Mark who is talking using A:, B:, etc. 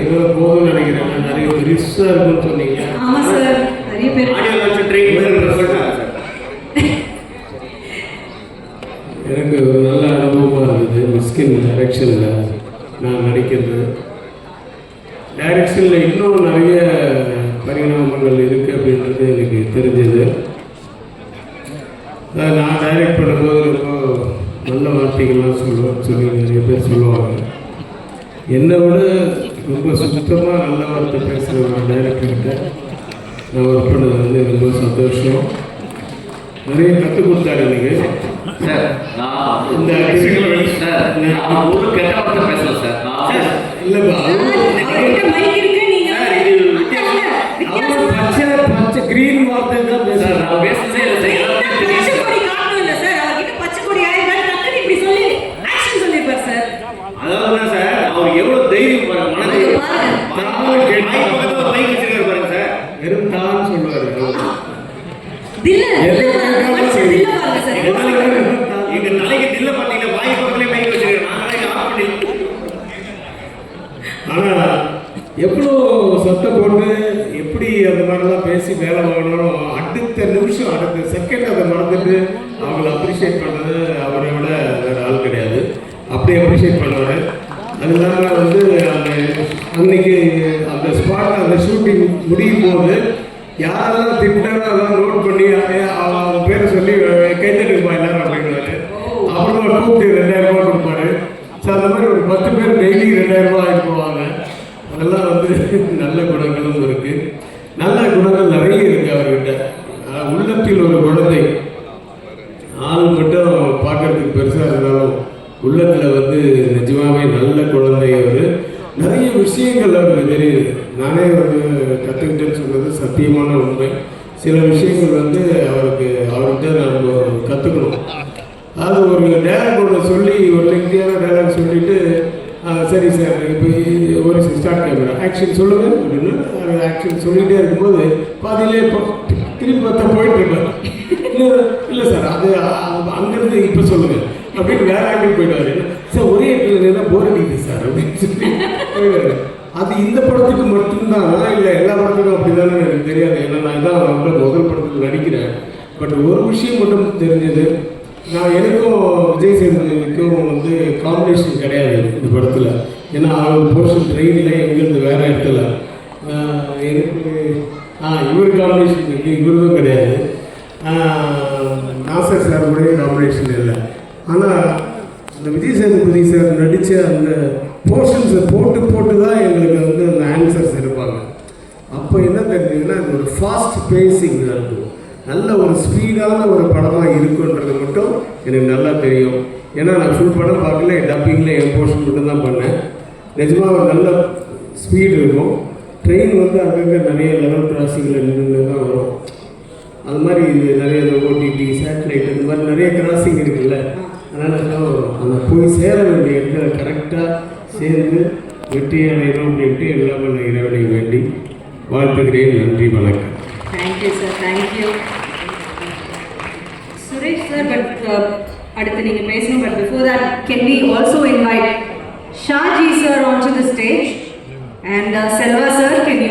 A: ஏதோ போதும்னு நினைக்கிறேன். நிறைய ரிஸ்ஸாக இருக்குன்னு சொன்னீங்க.
B: ஆமாம் சார், நிறைய பேர்
A: எனக்கு ஒரு நல்ல அனுபவமாக இருந்தது. மிஸ்கின் டைரக்ஷனில் நான் நடிக்கிறது. டைரக்ஷனில் இன்னும் நிறைய பரிணாமங்கள் இருக்குது அப்படின்றது எனக்கு தெரிஞ்சது. நான் டைரக்ட் பண்ணும்போது ரொம்ப நல்ல வார்த்தைகள்லாம் சொல்லி நிறைய பேர் சொல்லுவாங்க. என்னை விட ரொம்ப சுத்தமாக நல்ல வார்த்தை பேசுகிற டைரக்டர்கிட்ட நான் ஒர்க் பண்ணது வந்து ரொம்ப சந்தோஷம். நிறைய கற்றுக் கொடுத்தாரு எனக்கு.
C: சார் இந்த ஒரு கெட்ட வார்த்தை பேசல சார்.
A: இல்லைப்பா, பச்சை கிரீன் வார்த்தை தான் பேசுகிறேன்.
C: நான் பேசுறதே இல்லை சார். அதாவது சார், அவர் எவ்வளவு தைரியம் பாருங்க.
A: வெறும் தான் சொல்லுவாரு.
C: எங்க தலைக்கு தில்ல பாத்தீங்கன்னா வாய் பக்கத்திலே மைக் வச்சிருக்கேன்.
A: ஆனா எவ்வளோ சத்தம் போட்டு எப்படி அந்த மாதிரிலாம் பேசி வேலை வாங்கணும், அடுத்த நிமிஷம் அடுத்த செகண்ட் அதை மறந்துட்டு அவங்கள அப்ரிஷியேட் பண்ணது அவரை விட வேறு ஆள் கிடையாது. அப்படி அப்ரிஷியேட் பண்ணுவார். அது இல்லாமல் வந்து அந்த அன்னைக்கு அந்த ஸ்பாட் அந்த ஷூட்டிங் முடியும் போது யாரெல்லாம் திட்டாரோ அதெல்லாம் நோட் பண்ணி அவங்க பேரை சொல்லி கைத்தட்டுப்பா எல்லாரும் அப்படின்வாரு. அப்புறம் கூப்பிட்டு 2000 ரூபா கொடுப்பாரு. ஸோ அந்த மாதிரி ஒரு 10 பேர் டெய்லி 2000 ரூபா ஆகிட்டு போவாங்க. அதெல்லாம் வந்து நல்ல குணங்களும் இருக்குது. நல்ல குணங்கள் நிறைய இருக்குது அவர்கிட்ட. உள்ளத்தில் ஒரு குழந்தை, ஆள் மட்டும் பார்க்கறதுக்கு பெருசாக இருந்தாலும் உள்ளத்தில் வந்து நிஜமாகவே நல்ல குழந்தை. அவர் நிறைய விஷயங்கள் அவருக்கு தெரியுது. நானே ஒரு கற்றுக்கிட்டேன்னு சொன்னது சத்தியமான உண்மை. சில விஷயங்கள் வந்து அவர்கிட்ட நம்ம கற்றுக்கணும். அது ஒரு டைலாக் ஒன்று சொல்லி, ஒரு லெங்க்தியான டைலாக் சொல்லிவிட்டு சரி சார் இப்போ ஒரு ஸ்டார்ட் கேமரா ஆக்ஷன் சொல்லுங்கள் அப்படின்னு ஆக்ஷன் சொல்லிகிட்டே இருக்கும்போது பாதியிலே திருப்பி பார்த்தா போயிட்டுருப்பார். இல்லை சார் அது அங்கேருந்து இப்போ சொல்லுங்கள் அப்படின்னு வேற ஆங்கிள் போயிடுவார். சார் ஒரே இடத்துல போர் அடிக்குது சார் அப்படின்னு சொல்லி போயிடுவார். அது இந்த படத்துக்கு மட்டும்தானா இல்லை எல்லா படத்துக்கும் அப்படி தானே எனக்கு தெரியாது. ஏன்னா நான் தான் ரொம்ப முதல் படத்தில் நடிக்கிறேன். பட் ஒரு விஷயம் மட்டும் தெரிஞ்சது, நான் எனக்கும் விஜய் சேதுபதிக்கும் வந்து காம்பினேஷன் கிடையாது இந்த படத்தில். ஏன்னா அவர் போர்ஷன் ட்ரெயினில் எங்கேருந்து வேறு இடத்துல எனக்கு இவர் காம்பினேஷன் இருக்குது, இவருக்கும் கிடையாது. நாசர் சார் கூட காம்பினேஷன் இல்லை. ஆனால் அந்த விஜய் சேதுபதி சார் நடித்த அந்த போர்ஷன்ஸை போட்டு தான் எங்களுக்கு வந்து அந்த ஆன்சர்ஸ் இருப்பாங்க. அப்போ என்ன தெரிஞ்சதுன்னா அது ஒரு ஃபாஸ்ட் பேசிங் இருக்கும். நல்ல ஒரு ஸ்பீடான ஒரு படமாக இருக்குன்றது மட்டும் எனக்கு நல்லா தெரியும். ஏன்னா நான் ஃபுல் படம் பார்க்கல, டப்பிங்கில் என் போர்ஷன் மட்டும் தான் பண்ணேன். நிஜமாக ஒரு நல்ல ஸ்பீடு இருக்கும். ட்ரெயின் வந்து அங்கங்கே நிறைய லெவல் கிராசிங்கில் நின்று தான் வரும். அது மாதிரி இது நிறைய ஓடிடி சேட்டலைட் இந்த மாதிரி நிறைய கிராசிங் இருக்குல்ல. அதனால் அந்த போய் சேர வேண்டிய இடத்துல கரெக்டாக சேர்ந்து வெற்றி அடையணும் அப்படின்ட்டு எல்லாமே இறைவனை வேண்டி வாழ்த்துக்கிறேன். நன்றி, வணக்கம்.
B: Thank you sir, thank you Suresh sir. But அடுத்து நீங்கள் பேசணும். But before that can we also invite Shaji sir on to the stage and Selva sir, can you